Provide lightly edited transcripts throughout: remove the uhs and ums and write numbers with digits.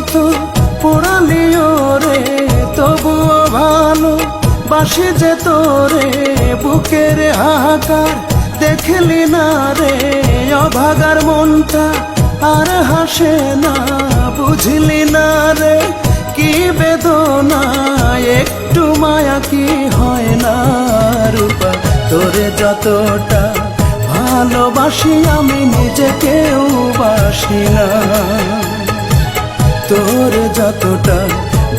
মতো পোড়ালিও রে তবুও ভালো বাসি যে তোরে বুকের হাহাকার দেখলি না রে অভাগার মনটা আর হাসে না বুঝলি না রে কি বেদনা একটু মায়া কি হয় না রূপা তোরে যতটা ভালোবাসি আমি নিজেকেও বাসি না তোরে যতটা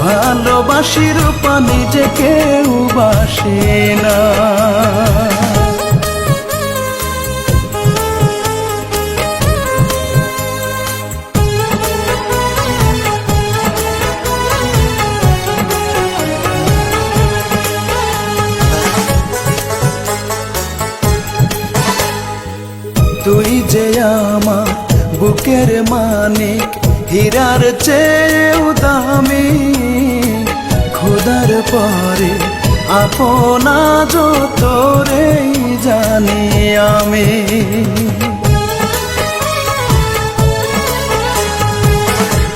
ভালোবাসি রূপা নিজেকেও বাসি না তুই যে আমার বুকের মানিক হীরার চেয়েও দামি খোদার পরে আপনা তোরে জানি আমি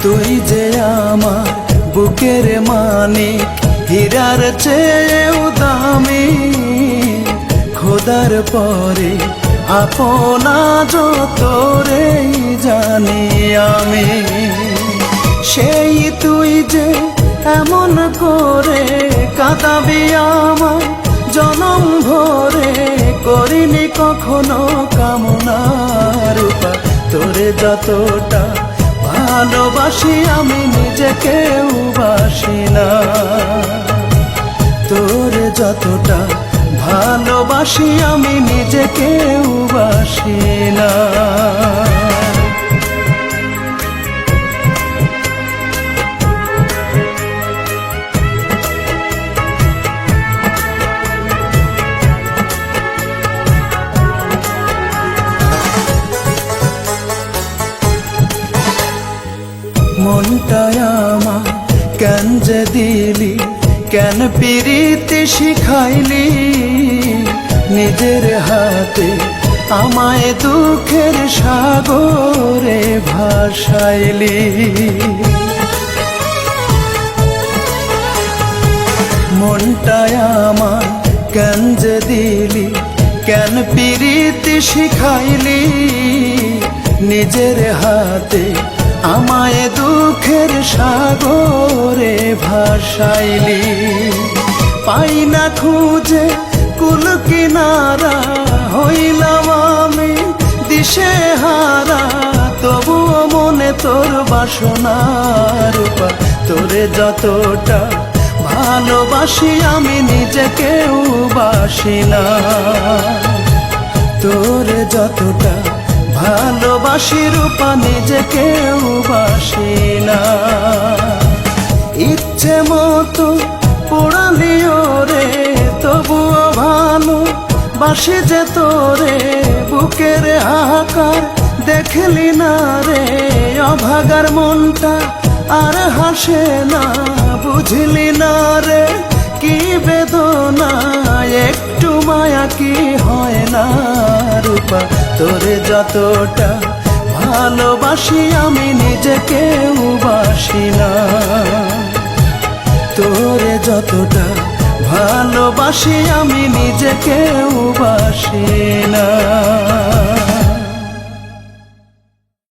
তুই যে আমার বুকের মানিক হীরার চেয়েও দামি খোদার পরে আপনা তোরে জানি আমি সেই তুই যে এমন করে কাঁদাবি আমার জনম ভরে করিনি কখনো কামনা রূপা তোরে যতটা ভালোবাসি আমি নিজেকেও বাসি না তোরে যতটা ভালোবাসি আমি নিজেকেও বাসি না মনটায় আমার কেন যে দিলি কেন পিরিতি শিখাইলি নিজের হাতে আমায় দুঃখের সাগরে ভাসাইলি মনটায় আমার কেন যে দিলি কেন পিরিতি শিখাইলি নিজের হাতে আমায় দুঃখের সাগরে ভাসাইলি পাই না খুঁজে কুল কিনারা হইলাম আমি দিশে হারা তবুও মনে তোর বাসনা রূপা তোরে যতটা ভালোবাসি আমি নিজেকেও বাসি না তোরে যতটা ভালোবাসি রূপা নিজেকেও বাসি না ইচ্ছে মতো পোড়ালিও রে তবুও ভালো বাসি যে তোরে বুকের হাহাকার দেখলি না রে অভাগার মনটা আর হাসে না বুঝলি না রে কি বেদনা একটু মায়া কি হয় না রূপা তোরে যতটা ভালোবাসি আমি নিজেকেও বাসি না তোরে যতটা ভালোবাসি আমি নিজেকেও বাসি